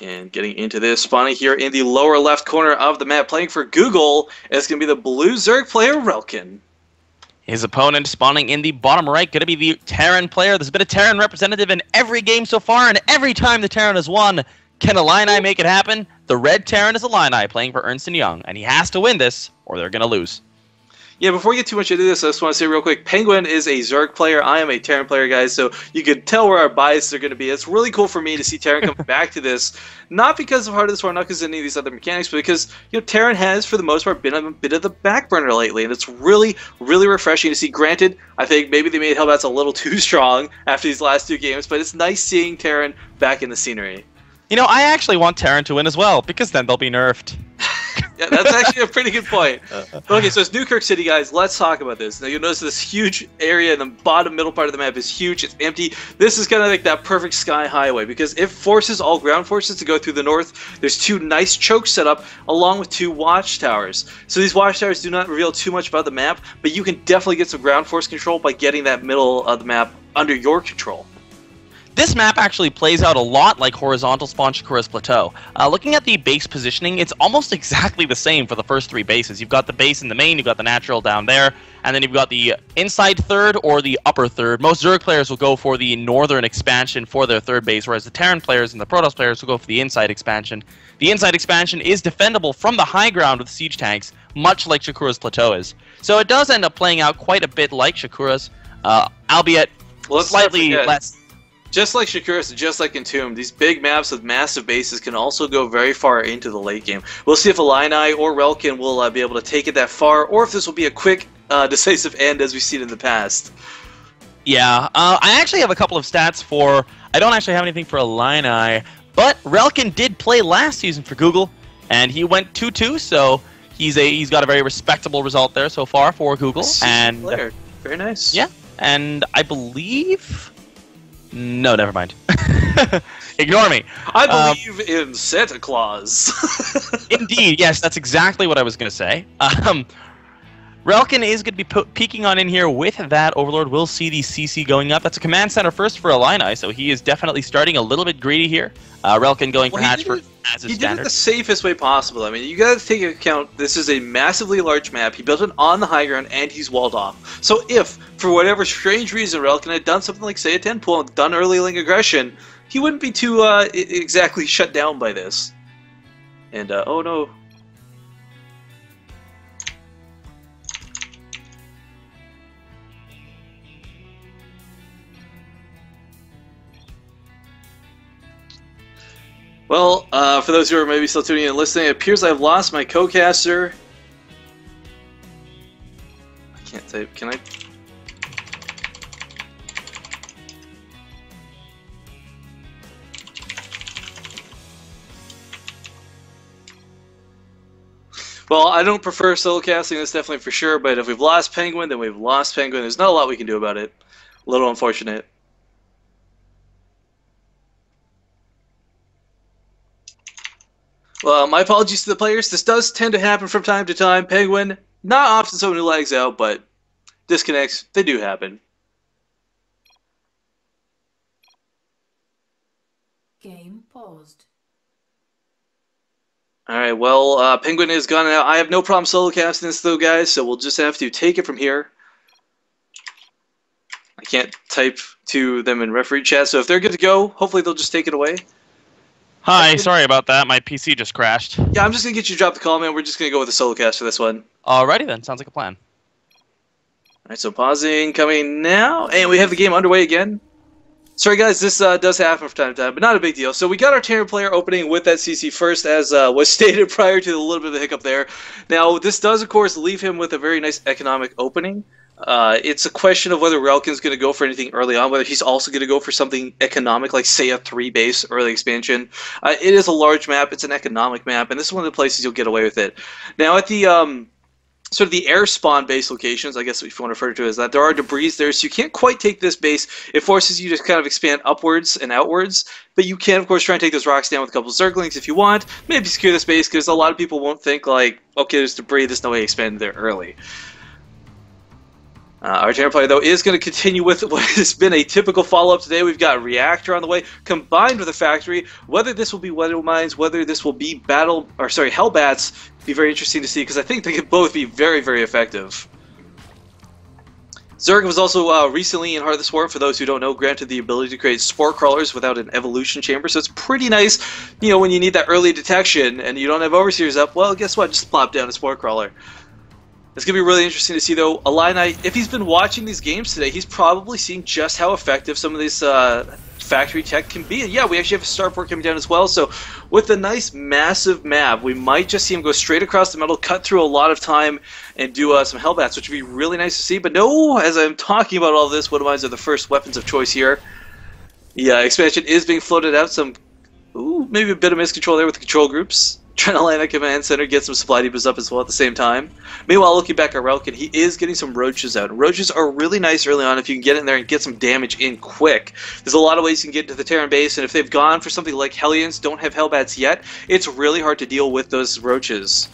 And getting into this, spawning here in the lower left corner of the map, playing for Google, is going to be the blue Zerg player, Rifkin. His opponent spawning in the bottom right, going to be the Terran player. There's been a Terran representative in every game so far, and every time the Terran has won, can Illini make it happen? The red Terran is Illini playing for Ernst Young, and he has to win this, or they're going to lose. Yeah, before we get too much into this, I just want to say real quick, Pengwin is a Zerg player. I am a Terran player, guys, so you can tell where our biases are going to be. It's really cool for me to see Terran come back to this, not because of Heart of the Swarm, not because of any of these other mechanics, but because Terran has, for the most part, been a bit of the back burner lately, and it's really, really refreshing to see. Granted, I think maybe they made Hellbats a little too strong after these last 2 games, but it's nice seeing Terran back in the scenery. You know, I actually want Terran to win as well, because then they'll be nerfed. Yeah, that's actually a pretty good point. Okay, so it's Newkirk City, guys. Let's talk about this. Now, you'll notice this huge area in the bottom middle part of the map is huge. It's empty. This is kind of like that perfect sky highway because it forces all ground forces to go through the north. There's 2 nice chokes set up along with 2 watchtowers. So these watchtowers do not reveal too much about the map, but you can definitely get some ground force control by getting that middle of the map under your control. This map actually plays out a lot like horizontal spawn Shakura's Plateau. Looking at the base positioning, it's almost exactly the same for the first 3 bases. You've got the base in the main, you've got the natural down there, and then you've got the inside third or the upper third. Most Zerg players will go for the northern expansion for their third base, whereas the Terran players and the Protoss players will go for the inside expansion. The inside expansion is defendable from the high ground with siege tanks, much like Shakura's Plateau is. So it does end up playing out quite a bit like Shakura's, albeit slightly less. Just like Shakura's and just like Entombed, these big maps with massive bases can also go very far into the late game. We'll see if Illini or Rifkin will be able to take it that far, or if this will be a quick, decisive end as we've seen in the past. Yeah, I actually have a couple of stats for... I don't actually have anything for Illini, but Rifkin did play last season for Google, and he went 2-2, so he's got a very respectable result there so far for Google. And player. Very nice. Yeah, and I believe... No, never mind. Ignore me. I believe in Santa Claus. Indeed, yes, that's exactly what I was going to say. Rifkin is going to be peeking on in here with that Overlord. We'll see the CC going up. That's a command center first for Illini, so he is definitely starting a little bit greedy here. Rifkin going for hatch first as his standard. He did it the safest way possible. I mean, you got to take into account this is a massively large map. He built it on the high ground, and he's walled off. So if, for whatever strange reason, Rifkin had done something like, say, a 10 pull and done early link aggression, he wouldn't be too exactly shut down by this. And, oh no. Well, for those who are maybe still tuning in and listening, it appears I've lost my co-caster. I can't type. Can I? Well, I don't prefer solo casting, that's definitely for sure, but if we've lost Pengwin, then we've lost Pengwin. There's not a lot we can do about it. A little unfortunate. Well, my apologies to the players. This does tend to happen from time to time. Pengwin, not often someone who lags out, but disconnects, they do happen. Game paused. Alright, well, Pengwin is gone now. I have no problem solo casting this though, guys, so we'll just have to take it from here. I can't type to them in referee chat, so if they're good to go, hopefully they'll just take it away. Hi, sorry about that. My PC just crashed. Yeah, I'm just going to get you to drop the call, man. We're just going to go with the solo cast for this one. Alrighty then, sounds like a plan. Alright, so pausing, coming now, and we have the game underway again. Sorry guys, this does happen from time to time, but not a big deal. So we got our Terran player opening with that CC first, as was stated prior to the little bit of a hiccup there. Now, this does, of course, leave him with a very nice economic opening. It's a question of whether Rifkin's going to go for anything early on, whether he's also going to go for something economic, like, say, a 3-base early expansion. It is a large map, it's an economic map, and this is one of the places you'll get away with it. Now, at the sort of the air spawn base locations, I guess if you want to refer to it as that, there are debris there, so you can't quite take this base. It forces you to kind of expand upwards and outwards, but you can, of course, try and take those rocks down with a couple of Zerglings if you want. Maybe secure this base, because a lot of people won't think, like, okay, there's debris, there's no way to expand there early. Our Terran player, though, is going to continue with what has been a typical follow-up today. We've got Reactor on the way, combined with a Factory. Whether this will be Weather Mines, whether this will be Hellbats, be very interesting to see, because I think they could both be very, very effective. Zerg was also recently in Heart of the Swarm, for those who don't know, granted the ability to create Spore Crawlers without an Evolution Chamber, so it's pretty nice, you know, when you need that early detection and you don't have Overseers up, well, guess what, just plop down a Spore Crawler. It's going to be really interesting to see, though. Illini, if he's been watching these games today, he's probably seeing just how effective some of this factory tech can be. And yeah, we actually have a starport coming down as well, so with a nice massive map, we might just see him go straight across the middle, cut through a lot of time, and do some Hellbats, which would be really nice to see. But no, as I'm talking about all this, Widowmines are the first weapons of choice here. The expansion is being floated out. Some, maybe a bit of miscontrol there with the control groups. Trying to line a command center, get some supply depots up as well at the same time. Meanwhile, looking back at Rifkin, he is getting some roaches out. Roaches are really nice early on if you can get in there and get some damage in quick. There's a lot of ways you can get into the Terran base, and if they've gone for something like Hellions, don't have Hellbats yet, it's really hard to deal with those roaches.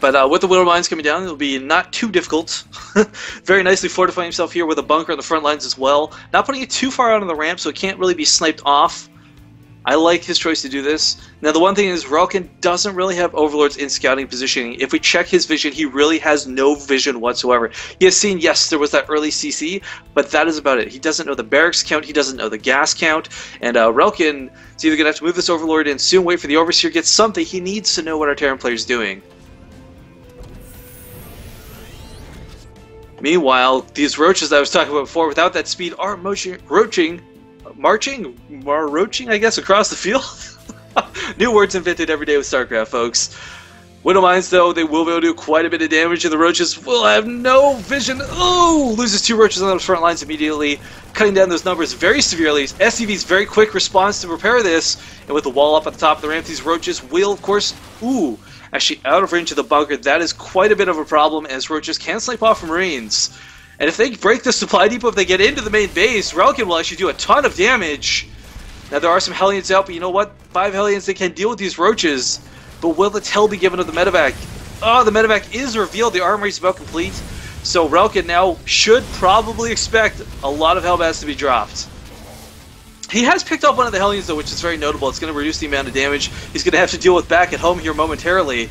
But with the Widow Mines coming down, it'll be not too difficult. Very nicely fortifying himself here with a bunker on the front lines as well. Not putting it too far out on the ramp, so it can't really be sniped off. I like his choice to do this. Now, the one thing is, Rifkin doesn't really have Overlords in scouting positioning. If we check his vision, he really has no vision whatsoever. He has seen, yes, there was that early CC, but that is about it. He doesn't know the barracks count, he doesn't know the gas count, and Rifkin is either going to have to move this Overlord in soon, wait for the Overseer, get something. He needs to know what our Terran player is doing. Meanwhile, these roaches that I was talking about before, without that speed, are marching, I guess, across the field. New words invented every day with StarCraft, folks. Widow Mines, though, they will be able to do quite a bit of damage, and the roaches will have no vision. Oh, loses 2 roaches on those front lines immediately, cutting down those numbers very severely. SCV's very quick response to repair this, and with the wall up at the top of the ramp, these roaches will, of course, actually out of range of the bunker. That is quite a bit of a problem, as roaches can snipe off Marines. And if they break the supply depot, if they get into the main base, Rifkin will actually do a ton of damage. Now, there are some Hellions out, but you know what? 5 Hellions, they can deal with these roaches. But will the tell be given to the medevac? Oh, the medevac is revealed. The armory is about complete. So Rifkin now should probably expect a lot of Hellbats to be dropped. He has picked up one of the Hellions, though, which is very notable. It's going to reduce the amount of damage he's going to have to deal with back at home here momentarily.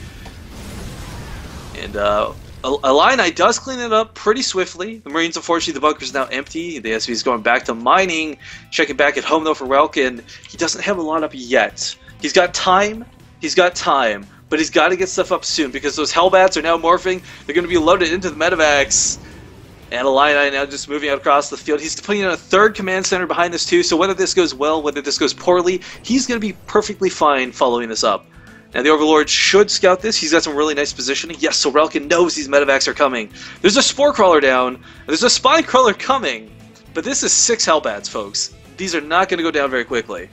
And, Illini does clean it up pretty swiftly. The Marines, unfortunately, the bunker's now empty. The SV is going back to mining. Checking back at home, though, for Rifkin. He doesn't have a lot up yet. He's got time, but he's got to get stuff up soon, because those Hellbats are now morphing. They're going to be loaded into the medevacs. And Illini now just moving out across the field. He's putting in a 3rd command center behind this, too, so whether this goes well, whether this goes poorly, he's going to be perfectly fine following this up. Now, the Overlord should scout this. He's got some really nice positioning. Yes, so Rifkin knows these medevacs are coming. There's a Spore Crawler down. There's a Spine Crawler coming. But this is 6 Hellbats, folks. These are not going to go down very quickly.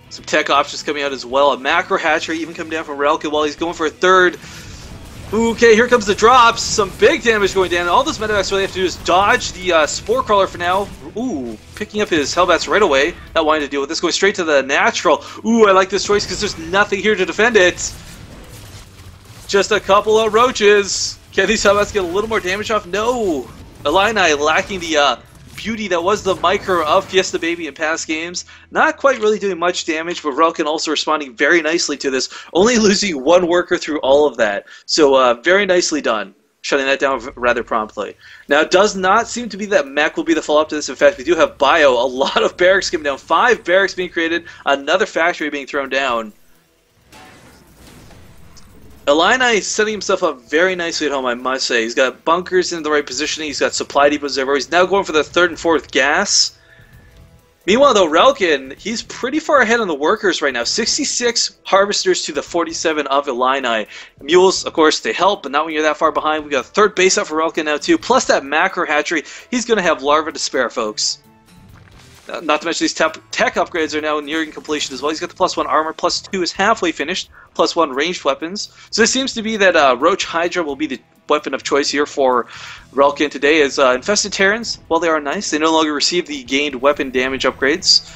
Some tech options coming out as well. A Macro Hatchery even coming down from Rifkin while he's going for a 3rd. Okay, here comes the drops. Some big damage going down. All those medevacs really have to do is dodge the Spore Crawler for now. Picking up his Hellbats right away. Not wanting to deal with this. Going straight to the natural. I like this choice because there's nothing here to defend it. Just a couple of roaches. Can these Hellbats get a little more damage off? No. Illini lacking the beauty that was the micro of Fiesta Baby in past games. Not quite really doing much damage, but Rifkin also responding very nicely to this. Only losing 1 worker through all of that. So very nicely done. Shutting that down rather promptly. Now, it does not seem to be that mech will be the follow-up to this. In fact, we do have bio. A lot of barracks coming down. 5 barracks being created. Another factory being thrown down. Illini setting himself up very nicely at home, I must say. He's got bunkers in the right positioning. He's got supply depots everywhere. He's now going for the 3rd and 4th gas. Meanwhile, though, Rifkin, he's pretty far ahead on the workers right now. 66 harvesters to the 47 of Illini. Mules, of course, they help, but not when you're that far behind. We've got a 3rd base up for Rifkin now, too. Plus that Macro Hatchery. He's going to have larvae to spare, folks. Not to mention these tech upgrades are now nearing completion as well. He's got the +1 armor, +2 is halfway finished, +1 ranged weapons. So it seems to be that Roach Hydra will be the weapon of choice here for Rifkin today. As Infested Terrans, while they are nice, they no longer receive the gained weapon damage upgrades.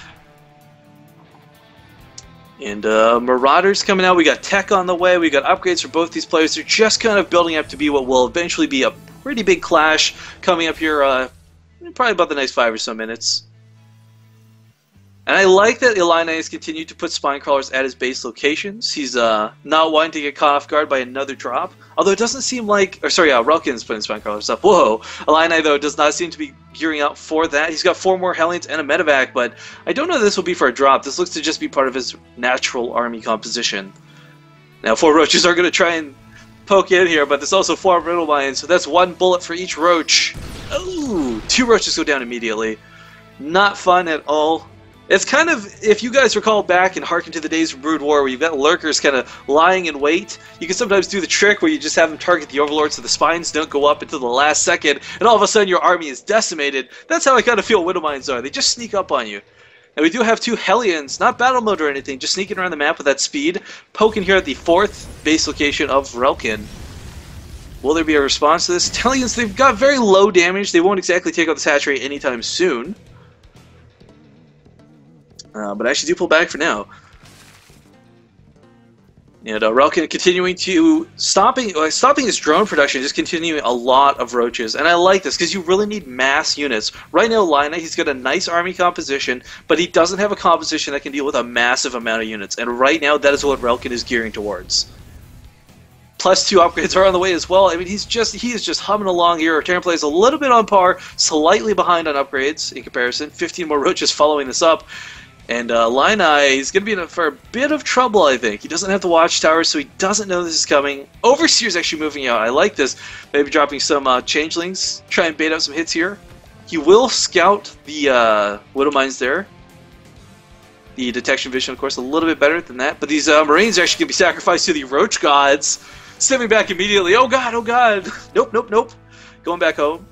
And Marauders coming out. We got tech on the way. We got upgrades for both these players. They're just kind of building up to be what will eventually be a pretty big clash coming up here probably about the next 5 or so minutes. And I like that Illini has continued to put spine crawlers at his base locations. He's not wanting to get caught off guard by another drop. Although it doesn't seem like... Or sorry, Relkin's putting spine crawlers up. Whoa! Illini, though, does not seem to be gearing up for that. He's got 4 more Hellions and a medevac, but I don't know if this will be for a drop. This looks to just be part of his natural army composition. Now, 4 roaches are going to try and poke in here, but there's also 4 riddle mines, so that's 1 bullet for each roach. Ooh! 2 roaches go down immediately. Not fun at all. It's kind of, if you guys recall back and harken to the days of Brood War where you've got lurkers kind of lying in wait, you can sometimes do the trick where you just have them target the overlord so the spines don't go up until the last second, and all of a sudden your army is decimated. That's how I kind of feel Widow Mines are. They just sneak up on you. And we do have 2 Hellions, not battle mode or anything, just sneaking around the map with that speed, poking here at the 4th base location of Relkin. Will there be a response to this? Hellions, they've got very low damage. They won't exactly take out the satch rate anytime soon. But I actually do pull back for now. And Relkin continuing to stopping his drone production, just continuing a lot of roaches. And I like this because you really need mass units. Right now, Lina, he's got a nice army composition, but he doesn't have a composition that can deal with a massive amount of units. And right now, that is what Relkin is gearing towards. Plus 2 upgrades are on the way as well. I mean, he is just humming along here. Terran plays a little bit on par, slightly behind on upgrades in comparison. 15 more roaches following this up. And Lini is going to be for a bit of trouble, I think. He doesn't have the watchtower, so he doesn't know this is coming. Overseer's actually moving out. I like this. Maybe dropping some changelings. Try and bait out some hits here. He will scout the Widow Mines there. The detection vision, of course, a little bit better than that. But these Marines are actually going to be sacrificed to the Roach Gods. Stepping back immediately. Oh god, oh god. Nope, nope, nope. Going back home.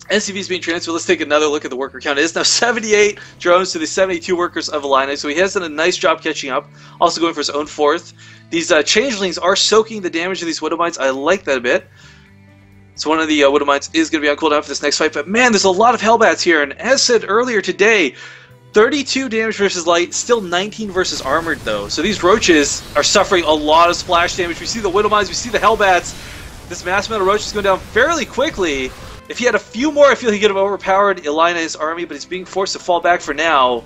SCV is being transferred. Let's take another look at the worker count. It is now 78 drones to the 72 workers of Illini, so he has done a nice job catching up. Also going for his own 4th. These changelings are soaking the damage of these Widow Mines. I like that a bit. So one of the Widow Mines is going to be on cooldown for this next fight. But man, there's a lot of Hellbats here. And as said earlier today, 32 damage versus light, still 19 versus armored though. So these roaches are suffering a lot of splash damage. We see the Widow Mines, we see the Hellbats. This mass amount of roaches going down fairly quickly. If he had a few more, I feel he could have overpowered Illini's army, but he's being forced to fall back for now.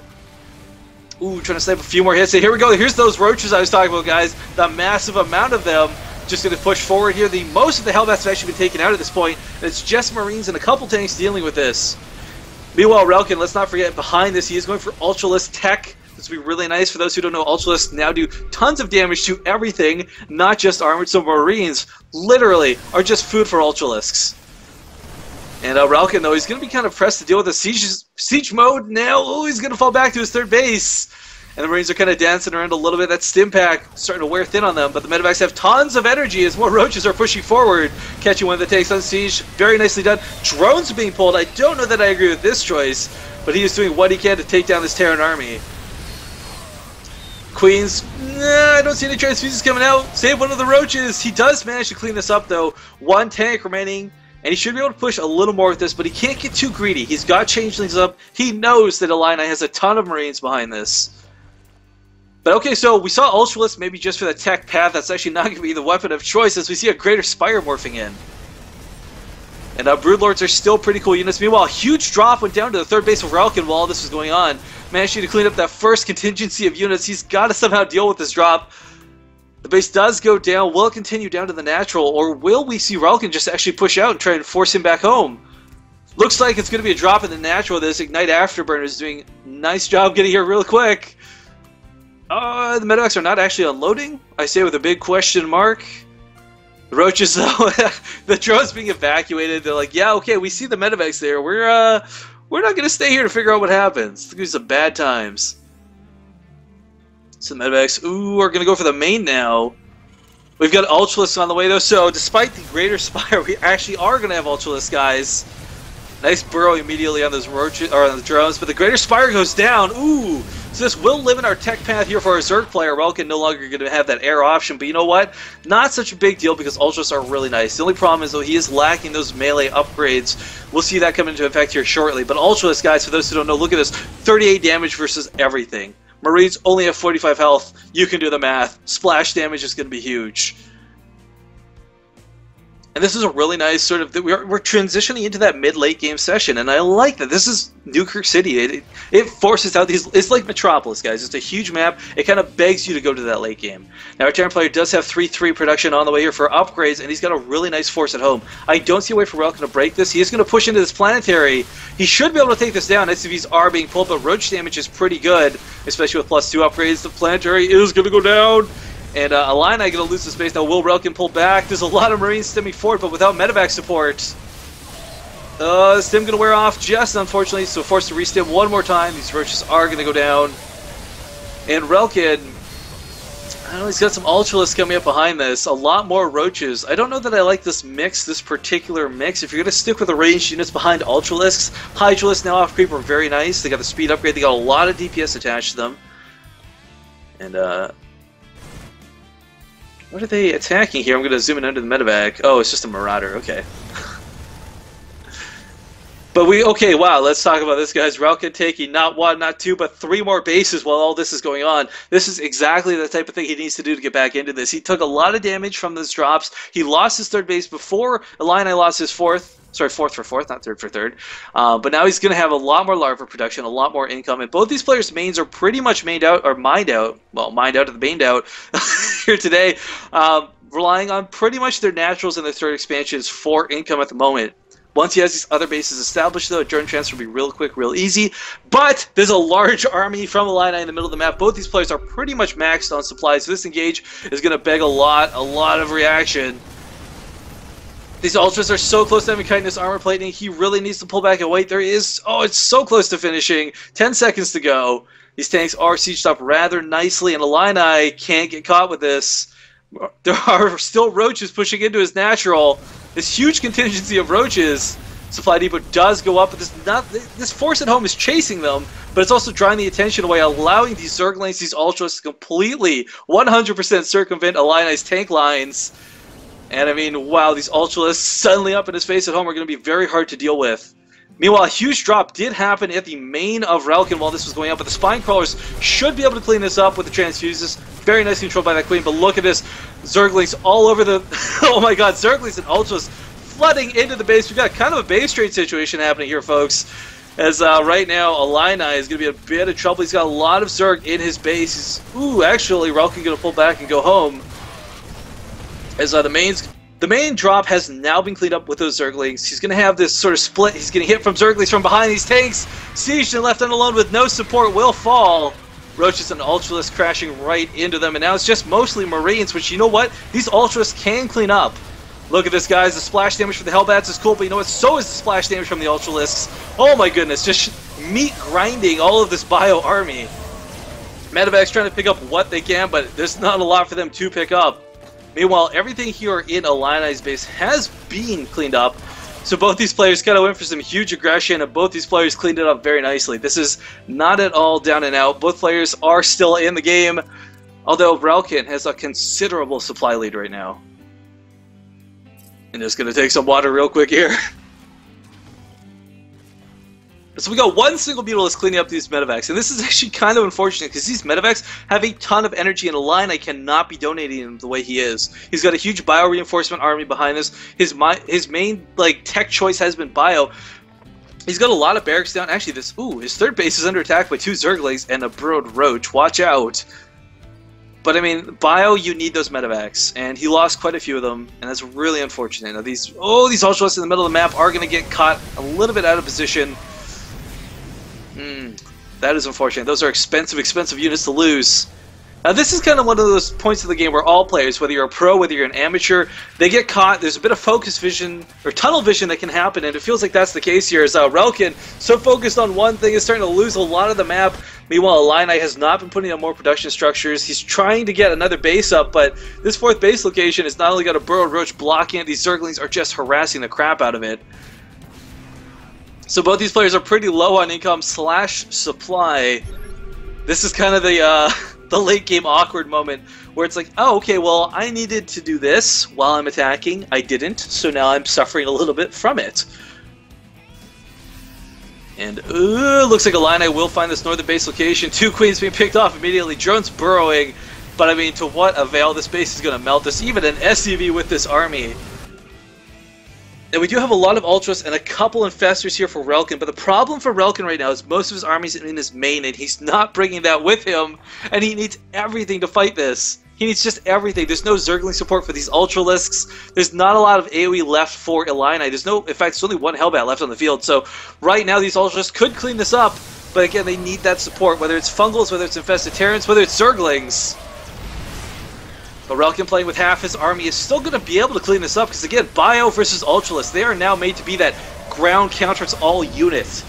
Ooh, trying to snipe a few more hits. Here we go. Here's those roaches I was talking about, guys. The massive amount of them. Just going to push forward here. Most of the Hellbats have actually been taken out at this point, and it's just Marines and a couple tanks dealing with this. Meanwhile, Relkin, let's not forget, behind this, he is going for Ultralisk tech. This would be really nice. For those who don't know, Ultralisk now do tons of damage to everything, not just armored. So Marines, literally, are just food for Ultralisks. And Relkin, though, he's going to be kind of pressed to deal with the siege mode now. Oh, he's going to fall back to his 3rd base. And the Marines are kind of dancing around a little bit. That stim pack starting to wear thin on them. But the medevacs have tons of energy as more roaches are pushing forward. Catching one of the tanks on siege. Very nicely done. Drones are being pulled. I don't know that I agree with this choice. But he is doing what he can to take down this Terran army. Queens, nah, I don't see any transfuses coming out. Save one of the roaches. He does manage to clean this up, though. 1 tank remaining. And he should be able to push a little more with this, but he can't get too greedy. He's got changelings up. He knows that Illini has a ton of Marines behind this. But okay, so we saw Ultralisk maybe just for the tech path. That's actually not going to be the weapon of choice as we see a Greater Spire morphing in. And Broodlords are still pretty cool units. Meanwhile, a huge drop went down to the 3rd base of Relkin while all this was going on. Managing to clean up that first contingency of units. He's got to somehow deal with this drop. The base does go down. Will it continue down to the natural, or will we see Relkin just actually push out and try and force him back home? Looks like it's going to be a drop in the natural. This Ignite Afterburner is doing a nice job getting here real quick. The medevacs are not actually unloading. I say with a big question mark. The roaches, though, the drone's being evacuated. They're like, yeah, okay, we see the medevacs there. We're not going to stay here to figure out what happens. These are bad times. So the medevacs, are going to go for the main now. We've got Ultralisk on the way, though, so despite the Greater Spire, we actually are going to have Ultralisk, guys. Nice burrow immediately on those roaches, or on the drones, but the Greater Spire goes down. Ooh! So this will limit our tech path here for our Zerg player. Relkin no longer going to have that air option, but you know what? Not such a big deal because Ultras are really nice. The only problem is, though, he is lacking those melee upgrades. We'll see that come into effect here shortly. But Ultras, guys, for those who don't know, look at this. 38 damage versus everything. Marines only have 45 health. You can do the math. Splash damage is going to be huge. And this is a really nice sort of... We're transitioning into that mid-late game session, and I like that. This is Newkirk City. It forces out these... It's like Metropolis, guys. It's a huge map. It kind of begs you to go to that late game. Now, our Terran player does have 3-3 production on the way here for upgrades, and he's got a really nice force at home. I don't see a way for Rifkin to break this. He is going to push into this planetary. He should be able to take this down. SCVs are being pulled, but roach damage is pretty good, especially with +2 upgrades. The planetary is going to go down. And Illini going to lose the space. Now, will Rifkin pull back? There's a lot of Marines stemming forward, but without medevac support. Stim going to wear off just, unfortunately, so forced to restim one more time. These roaches are going to go down. And Rifkin, I don't know, he's got some Ultralisks coming up behind this. A lot more roaches. I don't know that I like this mix, this particular mix. If you're going to stick with the ranged units behind Ultralisks, Hydralisks now off creep are very nice. They got the speed upgrade. They got a lot of DPS attached to them. And, what are they attacking here? I'm going to zoom in under the medevac. Oh, it's just a Marauder. Okay. But okay, wow, let's talk about this, guys. Rifkin taking not 1, not 2, but 3 more bases while all this is going on. This is exactly the type of thing he needs to do to get back into this. He took a lot of damage from those drops. He lost his 3rd base before Illini lost his 4th. Sorry, 4th for 4th, not 3rd for 3rd. But now he's going to have a lot more larva production, a lot more income. And both these players' mains are pretty much mined out, or mined out. Well, mined out of the baned out here today. Relying on pretty much their naturals and their 3rd expansions for income at the moment. Once he has these other bases established, though, a Jordan transfer will be real quick, real easy. But there's a large army from Illini in the middle of the map. Both these players are pretty much maxed on supplies. So this engage is going to beg a lot of reaction. These Ultras are so close to having kindness armor plating. He really needs to pull back and wait. There is... Oh, it's so close to finishing. 10 seconds to go. These tanks are sieged up rather nicely, and Illini can't get caught with this. There are still roaches pushing into his natural. This huge contingency of roaches. Supply depot does go up, but this force at home is chasing them, but it's also drawing the attention away, allowing these Zerglings, these Ultras, to completely 100% circumvent Illini's tank lines. And I mean, wow, these Ultralisks suddenly up in his face at home are going to be very hard to deal with. Meanwhile, a huge drop did happen at the main of Rifkin while this was going on, but the Spine Crawlers should be able to clean this up with the Transfuses. Very nice control by that Queen, but look at this. Zerglings all over the... Oh my god, Zerglings and Ultras flooding into the base. We've got kind of a base trade situation happening here, folks. As right now, Illini is going to be a bit of trouble. He's got a lot of Zerg in his base. Ooh, actually, Rifkin going to pull back and go home. As the main drop has now been cleaned up with those Zerglings. He's going to have this sort of split. He's getting hit from Zerglings from behind these tanks. Sieged and left alone with no support will fall. Roaches and Ultralisks crashing right into them. And now it's just mostly Marines, which, you know what? These Ultralisks can clean up. Look at this, guys. The splash damage for the Hellbats is cool, but you know what? So is the splash damage from the Ultralisks. Oh my goodness. Just meat grinding all of this bio army. Medevac's trying to pick up what they can, but there's not a lot for them to pick up. Meanwhile, everything here in Illini's base has been cleaned up. So both these players kind of went for some huge aggression, and both these players cleaned it up very nicely. This is not at all down and out. Both players are still in the game, although Rifkin has a considerable supply lead right now. And just going to take some water real quick here. So we got one single Mutalisk cleaning up these medevacs, and this is actually kind of unfortunate because these medevacs have a ton of energy, and Illini cannot be donating them the way he is. He's got a huge bio reinforcement army behind us. His main tech choice has been bio. He's got a lot of barracks down. Actually, his 3rd base is under attack by 2 Zerglings and a burrowed roach. Watch out! But I mean, bio, you need those medevacs, and he lost quite a few of them, and that's really unfortunate. Now these Ultralisks in the middle of the map are going to get caught a little bit out of position. That is unfortunate. Those are expensive units to lose. Now this is kind of one of those points of the game where all players, whether you're a pro, whether you're an amateur, they get caught. There's a bit of focus vision, or tunnel vision that can happen, and it feels like that's the case here as Rifkin, so focused on one thing, is starting to lose a lot of the map. Meanwhile, Illini has not been putting on more production structures. He's trying to get another base up, but this 4th base location has not only got a burrowed roach blocking it, these Zerglings are just harassing the crap out of it. So both these players are pretty low on income / supply. This is kind of the late game awkward moment where it's like, oh, okay, well, I needed to do this while I'm attacking. I didn't, so now I'm suffering a little bit from it. And looks like Illini will find this northern base location. 2 queens being picked off immediately. Drones burrowing. But I mean, to what avail? This base is going to melt us. Even an SCV with this army. And we do have a lot of Ultras and a couple Infestors here for Rifkin. But the problem for Rifkin right now is most of his army's in his main. And he's not bringing that with him. And he needs everything to fight this. He needs just everything. There's no Zergling support for these Ultralisks. There's not a lot of AoE left for Illini. There's no, in fact, there's only 1 Hellbat left on the field. So right now these Ultras could clean this up. But again, they need that support, whether it's Fungals, whether it's Infested Terrans, whether it's Zerglings. But Rifkin playing with half his army is still going to be able to clean this up. Because again, Bio versus Ultralisk, they are now made to be that ground counters all unit.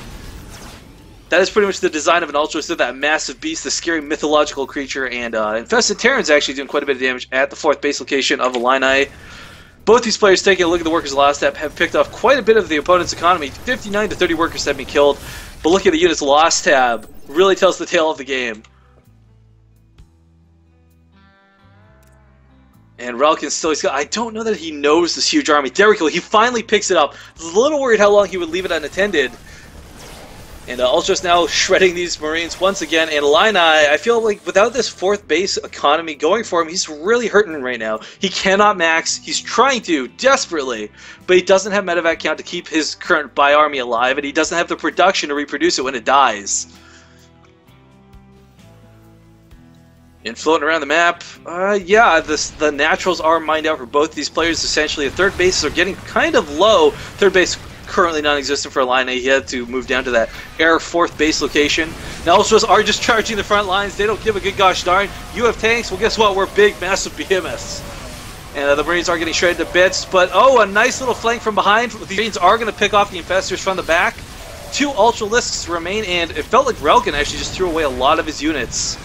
That is pretty much the design of an Ultralisk, that massive beast, the scary mythological creature, and Infested Terrans actually doing quite a bit of damage at the 4th base location of Illini. Both these players, taking a look at the workers' last step, have picked off quite a bit of the opponent's economy. 59 to 30 workers have been killed, but look at the unit's loss tab. Really tells the tale of the game. And Rifkin still, I don't know that he knows this huge army. There we go, he finally picks it up. I was a little worried how long he would leave it unattended. And Ultra's now shredding these Marines once again. And Illini, I feel like without this 4th base economy going for him, he's really hurting right now. He cannot max. He's trying to, desperately. But he doesn't have medevac count to keep his current Bio army alive. And he doesn't have the production to reproduce it when it dies. And floating around the map, yeah, the naturals are mined out for both these players. Essentially, the 3rd bases are getting kind of low. 3rd base currently non-existent for Illini. He had to move down to that air 4th base location. Now Ultras are just charging the front lines. They don't give a good gosh darn. You have tanks? Well, guess what? We're big, massive behemoths. And the Marines are getting shredded to bits. But, oh, a nice little flank from behind. The Marines are going to pick off the Infestors from the back. 2 Ultralisks remain, and it felt like Rifkin actually just threw away a lot of his units.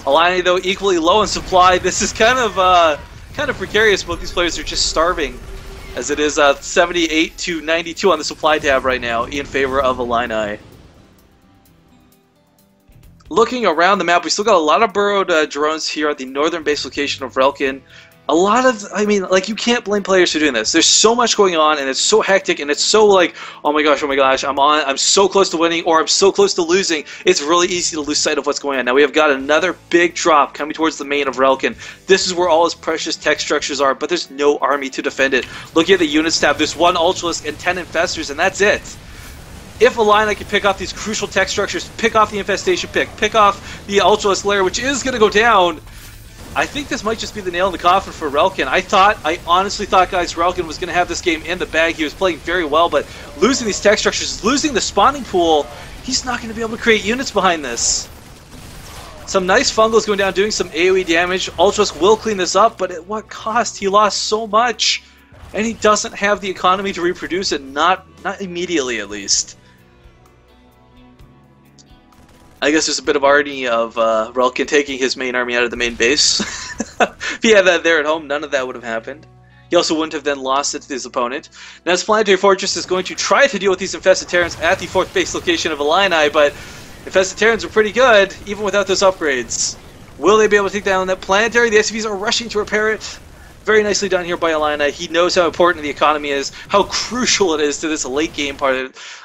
Illini, though, equally low in supply. This is kind of precarious. Both these players are just starving, as it is 78 to 92 on the supply tab right now in favor of Illini. Looking around the map, we still got a lot of burrowed drones here at the northern base location of Rifkin. A lot of, I mean, like, you can't blame players for doing this. There's so much going on, and it's so hectic, and it's so like, oh my gosh, I'm so close to winning, or I'm so close to losing. It's really easy to lose sight of what's going on. Now we have got another big drop coming towards the main of Rifkin. This is where all his precious tech structures are, but there's no army to defend it. Looking at the units tab, there's 1 Ultralisk and 10 Infestors, and that's it. If Illini can pick off these crucial tech structures, pick off the Infestation pick off the Ultralisk layer, which is going to go down, I think this might just be the nail in the coffin for Rifkin. I honestly thought, guys, Rifkin was going to have this game in the bag. He was playing very well, but losing these tech structures, losing the spawning pool, he's not going to be able to create units behind this. Some nice Fungals going down, doing some AoE damage. Ultras will clean this up, but at what cost? He lost so much, and he doesn't have the economy to reproduce it, not immediately at least. I guess there's a bit of irony of Rifkin taking his main army out of the main base. If he had that there at home, none of that would have happened. He also wouldn't have then lost it to his opponent. Now his Planetary Fortress is going to try to deal with these Infested Terrans at the 4th base location of Illini, but Infested Terrans are pretty good, even without those upgrades. Will they be able to take down that Planetary? The SCVs are rushing to repair it. Very nicely done here by Illini. He knows how important the economy is, how crucial it is to this late game part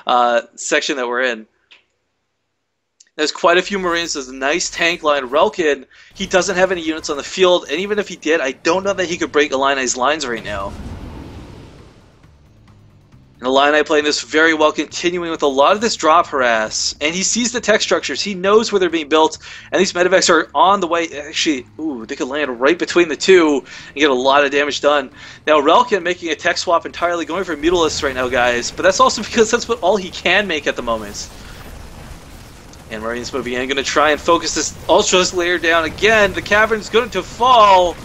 of section that we're in. There's quite a few Marines. There's a nice tank line. Rifkin, he doesn't have any units on the field, and even if he did, I don't know that he could break Illini's lines right now. And Illini playing this very well, continuing with a lot of this drop harass, and he sees the tech structures. He knows where they're being built, and these medevacs are on the way. Actually, ooh, they could land right between the two and get a lot of damage done. Now, Rifkin making a tech swap entirely, going for Mutalisks right now, guys, but that's also because that's what all he can make at the moment. And Marines moving in, going to try and focus this Ultras layer down again. The cavern's going to fall.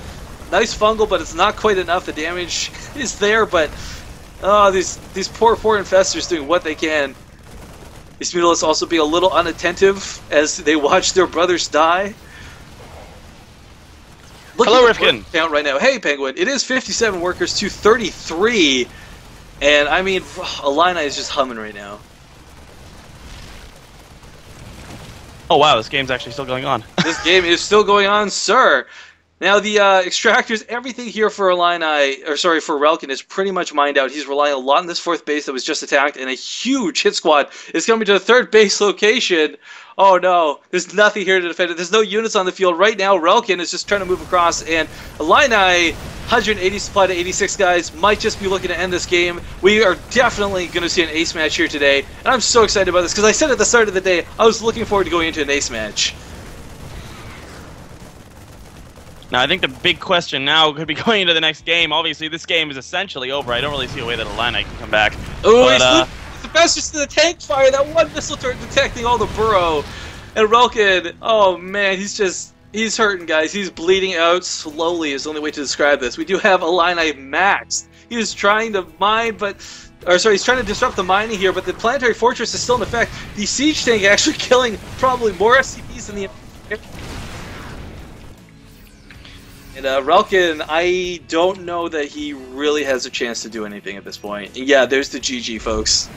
Nice Fungal, but it's not quite enough. The damage is there, but these poor Infestors doing what they can. These Mutalisks also being a little unattentive as they watch their brothers die. Hello, Rifkin. Count right now. Hey, Pengwin. It is 57 workers to 33, and I mean, Illini is just humming right now. Oh wow, this game's actually still going on. This game is still going on, sir. Now the extractors, everything here for for Rifkin is pretty much mined out. He's relying a lot on this fourth base that was just attacked, and a huge hit squad is coming to the third base location. Oh no, there's nothing here to defend it. There's no units on the field right now. Rifkin is just trying to move across, and Illini, 180 supply to 86 guys, might just be looking to end this game. We are definitely going to see an ace match here today, and I'm so excited about this because I said at the start of the day I was looking forward to going into an ace match. Now, I think the big question now could be going into the next game. Obviously, this game is essentially over. I don't really see a way that Illini can come back. Oh, it's the best just to the tank fire. That one missile turret detecting all the burrow. And Rifkin, oh man, he's hurting, guys. He's bleeding out slowly is the only way to describe this. We do have Illini maxed. He was trying to mine, he's trying to disrupt the mining here, but the planetary fortress is still in effect. The siege tank actually killing probably more SCPs than the... And Rifkin, I don't know that he really has a chance to do anything at this point. Yeah, there's the GG, folks.